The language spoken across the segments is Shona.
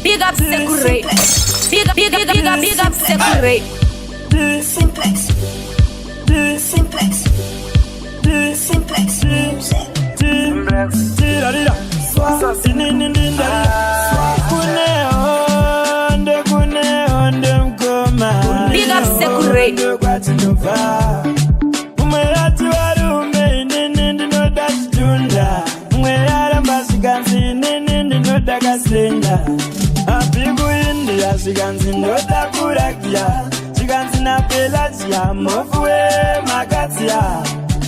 Big up Secure. Big up Secure. Simplex. Big up Secure. Shiganzi ndoda kurakia Shiganzi na pelatia Mofue makatia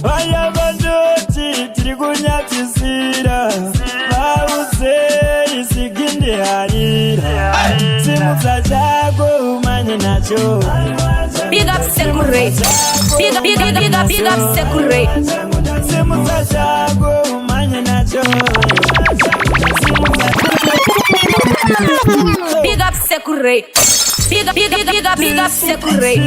Waya bandoti Trigunya tisira Bause isigindi harira Simuza jago umanye nacho Big up Secure. Big up Secure. Simuza jago umanye nacho Big up Secure. Big up Secure.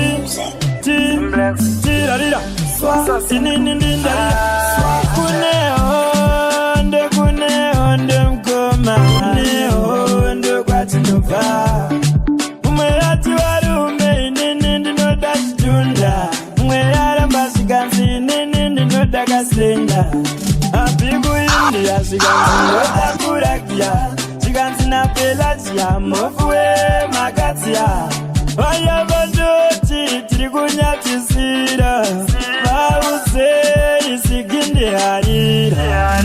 Shiganzi na pelatia Mofue makatia Waya bandoti Trigunya tisira Bause isigindi harira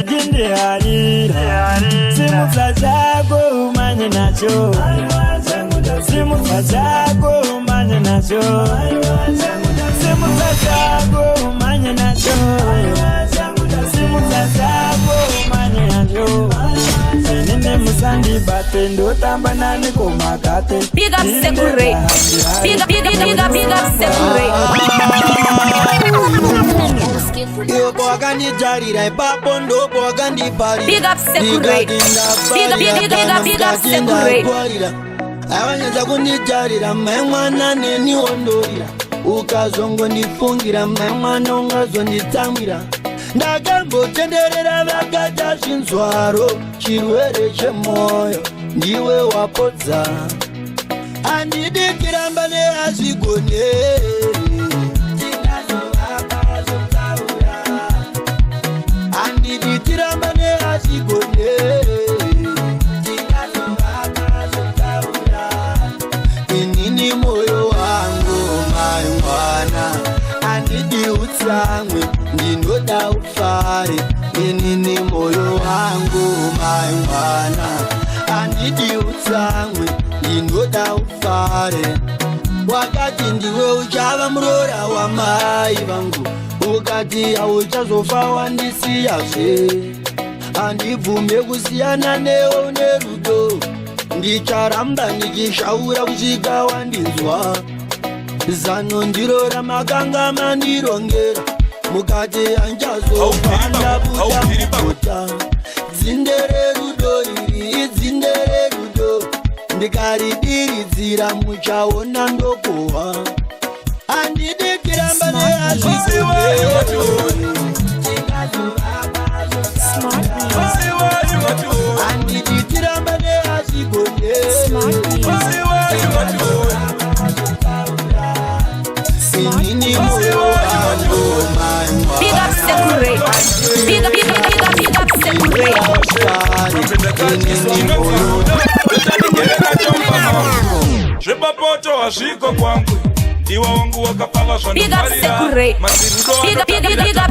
Gindi harira Simuza jago umanye nacho Simuza jago umanye nacho Simuza jago umanye nacho Simuza jago umanye nacho Nene musandi bate ndo tamba nane komakate Big up Secure. Big up Secure. Yo bogandi jarira papo ndo bogandi pari. Big up Secure. Big up Secure. Abanyaza kundijarira mwana neni ondorira. Ukazongo ndifungira mwana ungazonditsamira. Ndagambo tenderera vakaja shinzwaro chirwere chemoyo ndiwe wapodza andidi kiramba neazvigone andidi kiramba neazvigone inini moyo wangu maimwana andidi utsamwe ndinoda ufare inini moyo wangu maimwana andidi utsamwe ndinoda ufare wakati ndiwe uchava murora wamai vangu ukati hauchazofa wandisiyazve handibvume kusiyana newo nerudo ndicharamba ndichishaura kusvika wandinzwa zano ndiro ramakanga mandirongera mukati anchazofanda buta dzindere rudo iri idzindere rudo ndikaridiridzira muchaona ndokohwa handidi kiramba neazvizivei handidi kiramba neazvigone inini moyo wangu Big up Secure. Big up Secure. Zvepapoto hazviko kwangu iwe wangu wakapanga Big up Secure.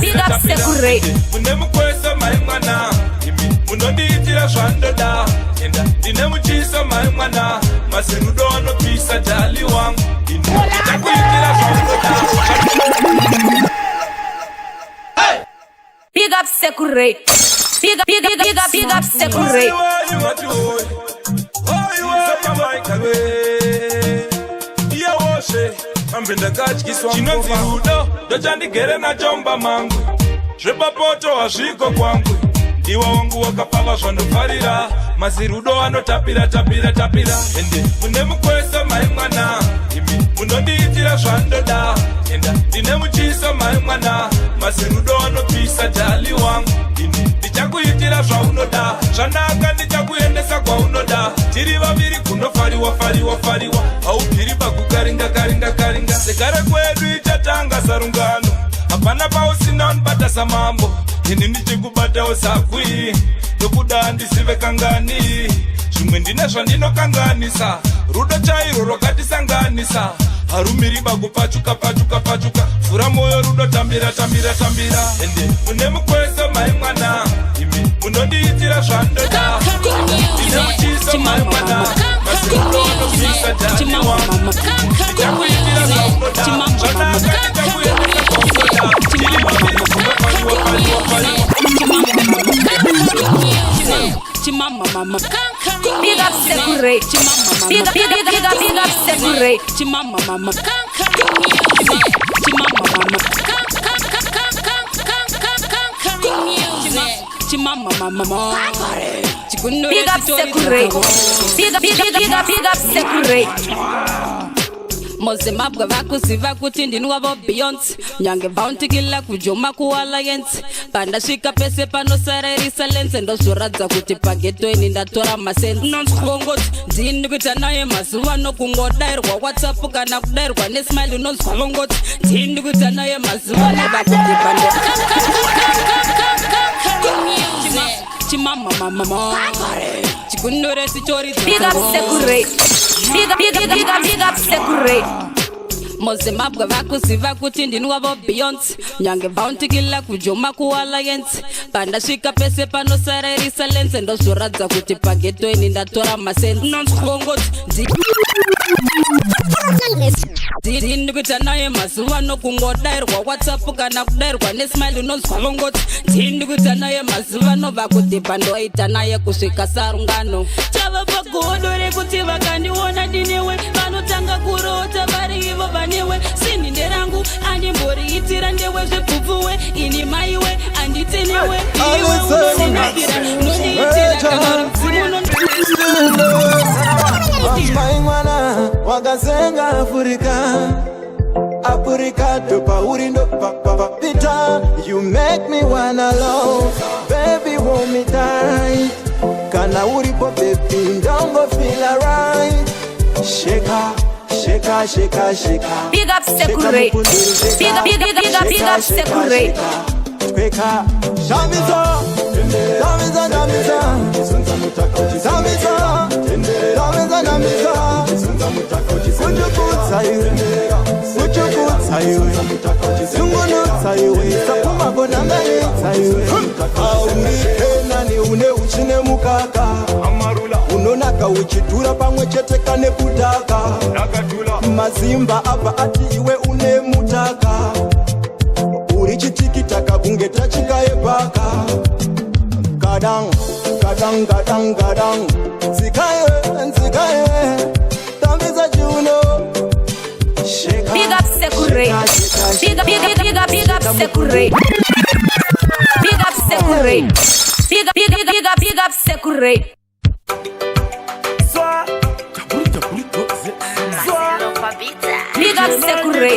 Big up Secure. mune mukwesa mai mwana imi munondiitira zvandoda enda ndine muchisa mai mwana masirudo anopisa jali wangu nditakuitira zvandoda. Big up Secure. Big up Secure. chinonzi rudo ndochandigere nachomba mangu zvepapoto hazviko kwangu iwe wangu wakapanga zvandofarira mazirudo anotapira ende mune mukwesa mai mwana imi munondiitira zvandoda enda ndine muchisa mai mwana mazirudo anopisa jali wangu ini ndichakuitira ndichakuitira zvaunoda zvanaka ndichakuendesa kwaunoda tiri vaviri kunofariwa haubviri pakukaringa segare kwedu ichatanga sarungano hapana pausina unibata samambo ini ndichikubatawo sakwi nokuda handisive kangani zvimwe ndine zvandinokanganisa rudo chairo rokatisanganisa harumiri bakupachuka fura moyo rudo tambira ende mune mukweso mai mwana imi munondiitira zvandoda ndine muchiso mai mwana masirudo anobvisa dhani wangu ndichakuitira zvaunoda zvanaka ndichakuendesa kwaunoda tiri vaviri kunofariwa Mama, big up Sekure. Big up Sekure. Mama. Big up Sekure. Big up Sekure. Mozemabwa vakuziva kuti ndinwavo Beyonce nyange vauntikila kujoma kualliance pandasvika pese panosarerisa lense ndozvoradza kuti pageto ini ndatora masense unonzwongoti ndini kuita naye mazuva nokungodairwa WhatsApp kana kudairwa nesmile unonzwongoti ndini kuita naye mazuva nevakutipande chimama chikunore sichori big up Sekure. Big up Sekure. Mozemabwa vakuziva kuti ndinwavo Beyonce nyange vauntikila kujoma kualliance pandasvika pese panosarerisa lense ndozvoradza kuti pageto ini ndatora masense unonzwongoti ndini kuita naye mazuva nokungodairwa WhatsApp kana kudairwa nesmile unonzwongoti ndini kuita naye mazuva nobva kudhibha ndoita naye kusvika sarungano chava pagodo rekuti vakandiona ndinewe vanotanga kurota vari ivo vanewe sini nderangu andimboriitira ndewe zvepfupfuwe ini maiwe anditenewe iwe unondinakira nondiitira Mai mwana wakazenga Afrika topa urindo pita. You make me wanna love, baby hold me tight. Kana uripo baby don't go feel alright. Shake. Big up Sekure. Big up Sekure. Kweka Shamizo une uchine mukaka unonaka uchitura pamwe chete kane kudaka mazimba apa ati iwe une mutaka uri chitikitaka kunge tachikaye paka gadang nzikaye tambiza chiuno big up Sekure. Big up Sekure. Big up Sekure. Big up Sekure. Big up Sekure. Big up Sekure.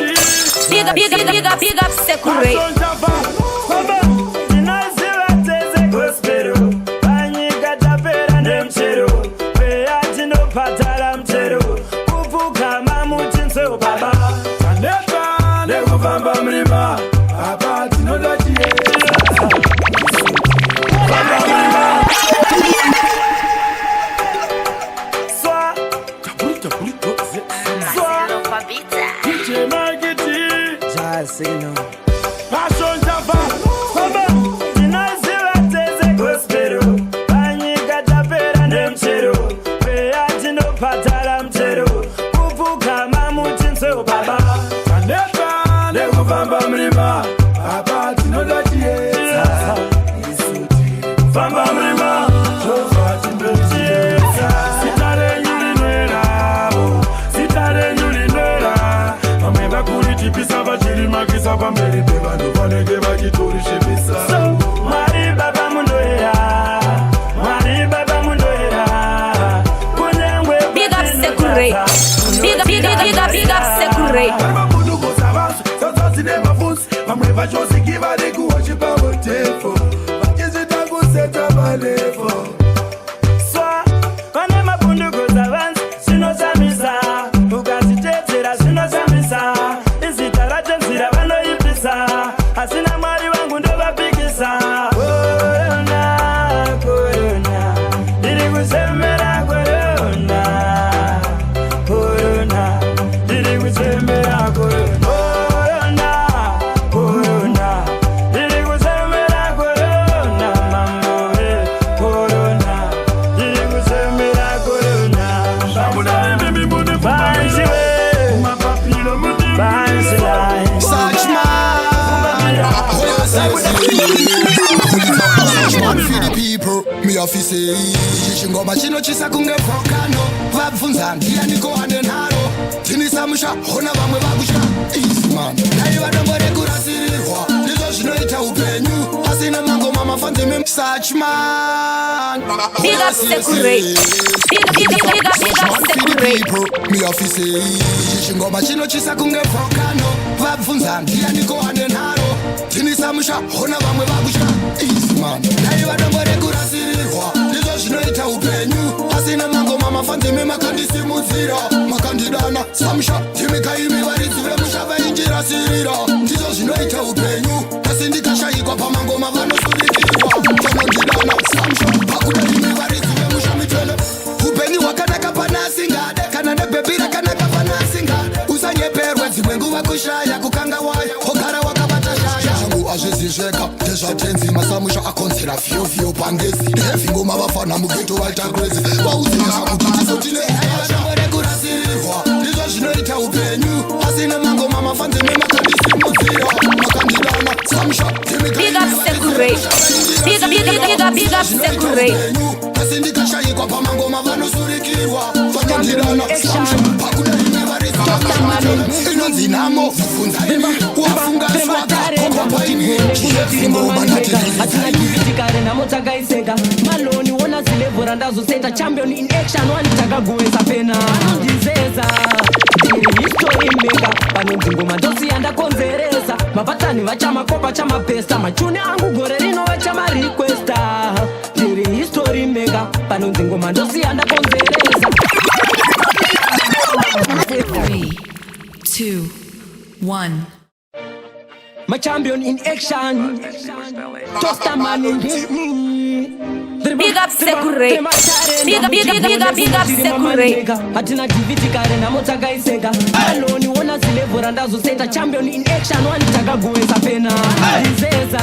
Just give a the go, she power take for. But is it a good set up? never level. So, kone mapunduko zavansi, sinozamisa. Ukazitetzera sinozamisa. Izitarache nzira vanoipisa. Asina mwari wangu ndovapikisa. Corona, corona, ndiri kuzemera corona. Corona, ndiri kuzemera corona. Me office chingoma chino chisa kunge volcano vabvunza ndiani koane nharo tinisamusha hona vamwe vakusha isman dai vadombore kurasirirwa ndizvo zvinoita upenyu asina mangoma mafanzi memsachman Big up Sekurate. Me office chingoma chino chisa kunge volcano vabvunza ndiani koane nharo tinisamusha hona vamwe vakusha isman dai vadombore kurasirirwa ndizvo zvinoita upenyu asina mangoma mafanzi memakandisimudzira makandidana samusha timikaimi varidzi vemusha vainjirasirira ndizvo zvinoita upenyu asi ndikashayikwa pamangoma vanosurikirwa vanondidana samusha pakudaimi varidzi vemusha mitele upenyu hwakanaka pana asingade kana nebhebi rakanaka pana asingade usanyeperwe dzimwe nguva kushaya kukanga waya ogara wakabata shaya zvangu azvizizveka ndezvatenzi masamusha akonzera fyofyo pangezi vingoma vafana mugeto vaita crazy vauziva kuti tizotineaashambore kurasirirwa ndizvo zvinoita upenyu asina mangoma mafanzi memakandisimudzira makandidana samusha Big up Sekurate. asi ndikashayikwa pamangoma vanosurikirwa vanondidana samusha pakudaime varizaa inonzi namo vunzaimi wafunga swaga kokopaini vingoma atinaiitikare namotsakaiseka maloni wona zilevhora ndazoseta champion in action wanditakaguwesa pena anondizeza ndiri history maker panonzi ngoma ndosiya ndakonzeresa mapatani vachamakopa chamapesta machune angu gore rino vachamarequesta ndiri history maker panonzi ngoma ndosiya ndakonzeresa 3, 2, 1. My champion in action. Just a man in Big up Sekurate. Big up Sekurate. Hatina divitikare namotsakaiseka aloni wona zilevhora ndazoseta champion in action wanditakaguwesa pena ndizeza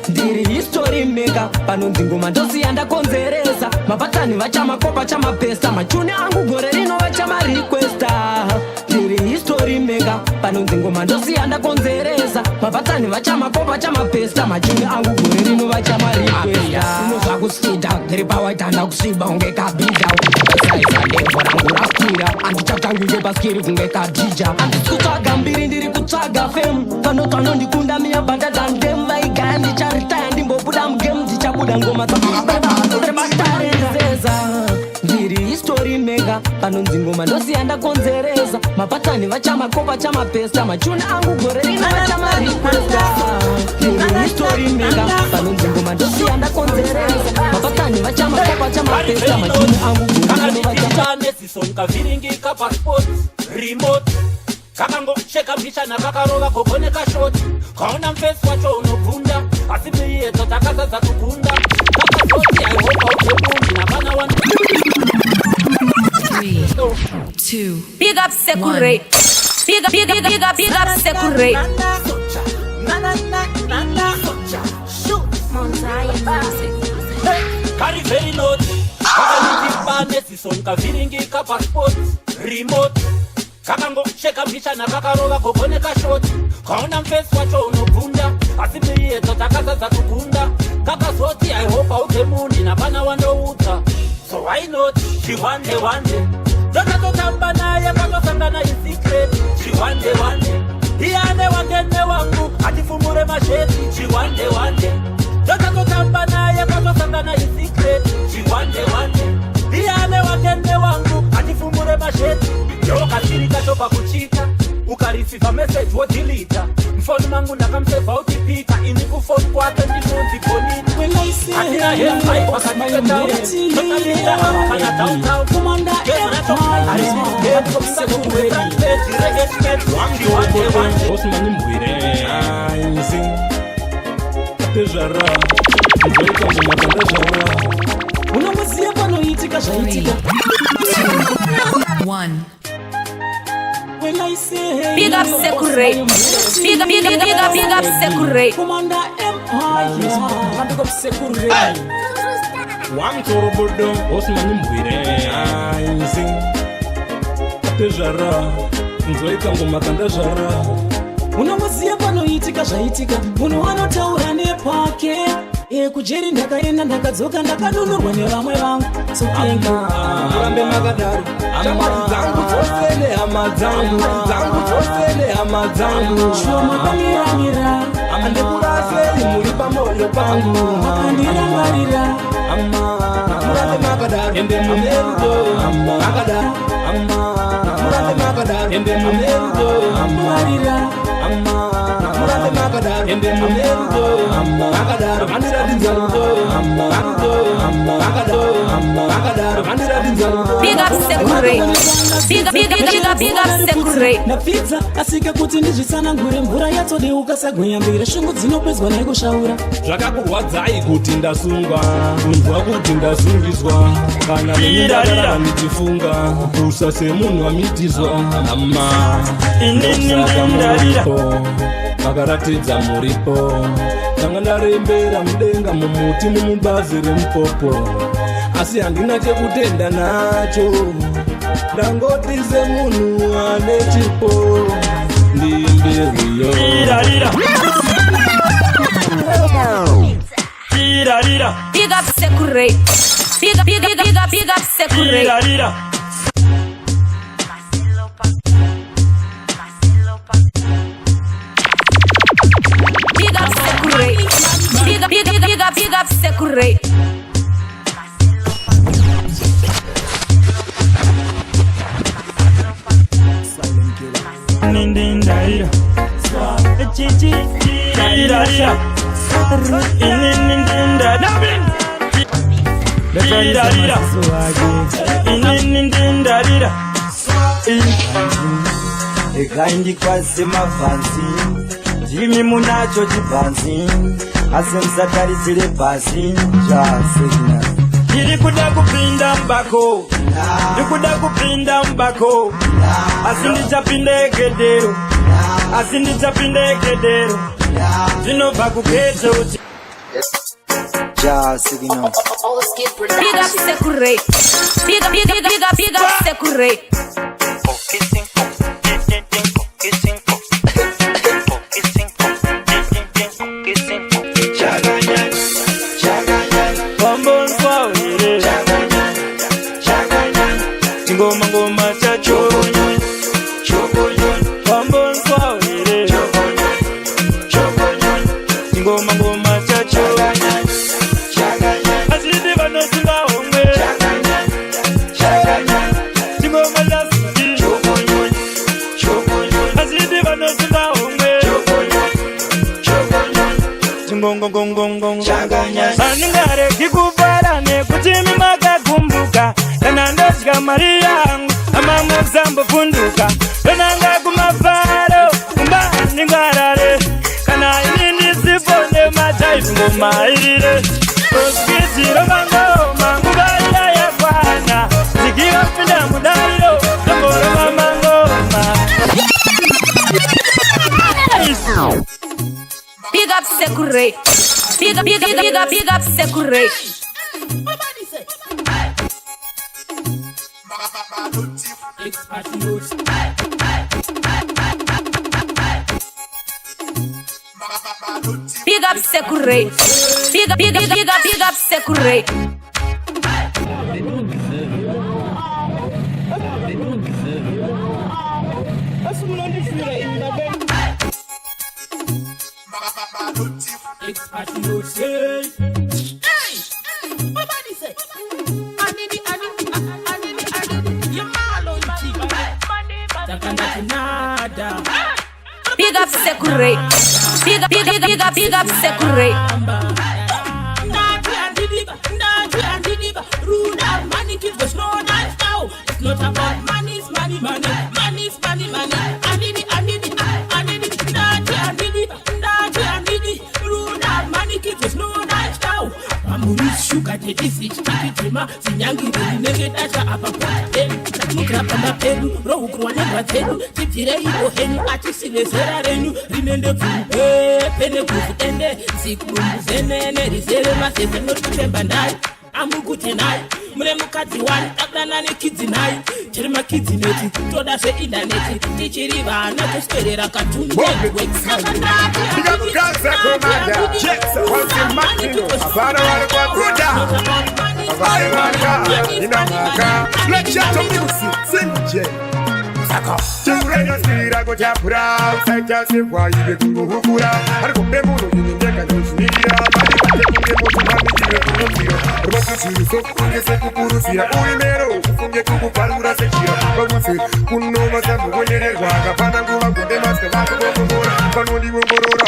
ndiri history maker panonzi ngoma ndosiya ndakonzeresa mapatani vachamakopa chamapesta machune angu gore rino vachamarequesta ndiri history maker panonzi ngoma ndosiya ndakonzeresa mapatani vachamakopa chamapesta machune angu gore rino vachamarequesta unozvakusita ndiri pawaitanda kusviba unge kabhidha saisa levo rangu rakwira andichatanginge baskiri kunge kadhija andisi kutsvaga mbiri ndiri kutsvaga femu panotwa nondikunda miyabhandadhandem vaigaya ndicharitaya ndimbobuda mugemu ndichabuda ngoma dzaatarezeza ndiri history maker panonzi ngoma ndosiya ndakonzeresa mapatani vachamakopa chamapesta machune angu gore rino vachamarequesta ndiri history maker panonzi ngoma ndosiya ndakonzeresa mapatani vachamakopa chamapesta machune angu gore rino vachamarequesta viringika passport remote kakangosheka mbichana kakarova kogoneka shoti kaona mfesi wacho unogunda asi miyedzo takazadza kugunda kakazoti aihopa utemundi napana 3, 2. Big up Sekurate. Big up Sekurate. Kari very note kakanitipane sisonka viringika passport remote kakangosheka mbichana kakarova kogoneka shoti kaona mfesi wacho unogunda asi miyedzo takazadza kugunda kakazoti aihopa utemundi napana wandoudza so why not chiwande wande ndotototamba naye katosangana isecret chiwande wande iyane wangene wangu atifumure masheti chiwande wande ndotototamba naye katosangana isecret chiwande wande iyane wangene wangu atifumure masheti yokachirika chopa kuchika receive message what delete mfoni mangu ndakamseva utipita ini kufoni kwake ndinonzi bonita When I say akina hell fight wakatike down totalita kana down down Commander Osmani mbwire ainzi tejara nzoika mumakanda jara unomuziya panoitika zvaitika 1. When I say Big up Sekurate. Big up Sekurate. Commander Empire Big up Sekurate wamtorobodo Osmani mbwire ainzi tejara nzoika mumakanda jara unomuziya panoitika zvaitika munhu anotaura nepake kujeri ndakaenda ndakadzoka ndakadonurwa nevamwe vangu sokenga murambe makadaro dzangu dzose nehama dzangu shoma pamiramira andikurasei muri pamoyo pangu makandirangarira murambe makadaro ende mumerudo makadaro murambe makadaro ende mumerudo marira murambe makadaro ende mumerudo makadaro andiradinza rudo makadaro andiradinza rudo Big up Sekurate. Big up Sekurate. napfidza asika kuti ndizvitsanangure mvura yatodeuka sagwenyambire shungu dzinopedzwa nekushaura zvakakurwadzai kuti ndasungwa kunzwa kuti ndasungiswa kana nenyirarara ndichifunga kusa semunhu amitizwa ama ndokusaka muripo makaratidza muripo ndanga ndarembera mudenga mumuti mumubazi remupopo asi handina chekutenda nacho ndangoti semunhu ane chipo ndimberiyo Big up Sekurate. Big up Sekurate. Big up Sekurate. Big up Sekurate. ekaindikwazise mavhanzi ndimi munacho chibhanzi asi musatarisire pasi zvasena ndiri kuda kupinda mbako asi ndichapinda egedero zvinobva kugedze uti jasikino Big up Sekurate. Big up Sekurate. ngoma chacho ngoma chacho asidi vanosunga homwe ngoma lasiti asidi vanosunga homwe aningareki kuvara nekuti mimakakumbuka kana ndosvika mari yangu amamuzambofunduka tonanga kumafaro kumba ningarare kana ini ndisipo nemataipi ngomairire oskitiro mangoma nguvaiya yakwana zikikapinda mudariro tongoroma mangoma Big up Sekurate. Big up Sekurate. Big up Sekurate. Big up Sekurate. Nada up Secure. Big up Secure. It's not about money, it's money, money. Money is money, money. I need it. Rule out money, kids, there's no nice now. Amuris, sugar, tedisi, chikitima, sinyangi, negetacha, apapoten, mukrapanda pelu, rohukwane batelu, titire ibo henu, atisile serarenu, rinende fupe, pene kufutende, sikuru zenene, risere masese, notutemba nai, amukute nai. Mule mukati wani tablana ne kids nai chirima kids neti toda se inaneti tichiriva na kusperera katuni Kansa komanda Jetsa wansi matino abana wale kwa kuda abana wale inamaka lechato music sinje Sako Churenya sira go chapura Saita sewa ibe kuhukura Hariko bemuno yinjeka nyoshira Mani kate kunge motu mani jive kunozira Rumatu siri sokunge seku kurusira Urimero kufunge kukuparura sekira Baguse kuno masambu kwenyere Waga panangu wakunde maske wako gomora Pano di wongorora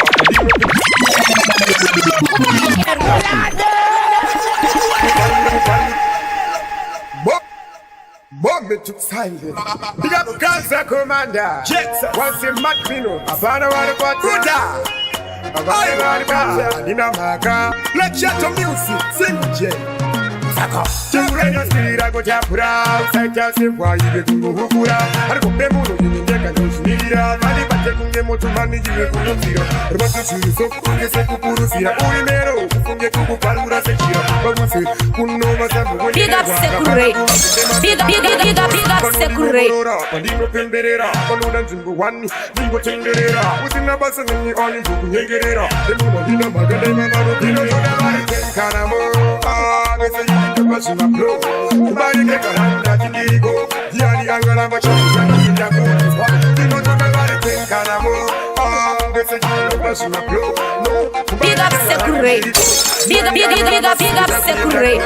Bombe tuksaide Big up Kansa Commander Jetsa Wansi Matino Abana wale kwa kuda Abana wale kwa Nina maka Lechato music Sinje Sako Churenya sira go chapura Saita sewa ibe kuhukura Hariko bemuno yinjeka nyoshira Mani bate kunge motu mani jive kunozira Rumatu siri sokunge seku kurusira Urimero kufunge kukuparura sekira Baguse kuno masambu Big up Secure. Big up Secure. Pandino pemberera Panuda nzimbu wani Nimbo tengerera Usina basa nini oni mbuku nyegerera Demuna hina magadema maro Dino yoda wari tenkanamo Nese yini kapasu na pro Kubari keka handa tindigo Diani angala machani Jani kinda kutiswa Dino yoda wari tenkanamo Nese yini kapasu na pro Big up Secure. Big up Secure.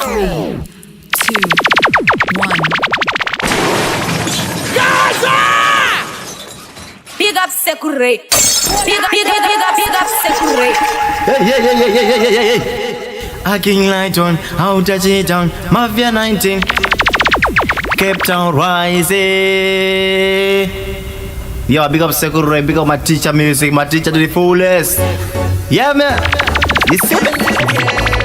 3, 2, 1. Big up Secure. Big up Secure. Hey. A king light on, out of G-Town, Mafia 19, Cape Town rising. Yo, big up Secure, big up my teacher music, my teacher to the fullest. Yeah, man. You see me?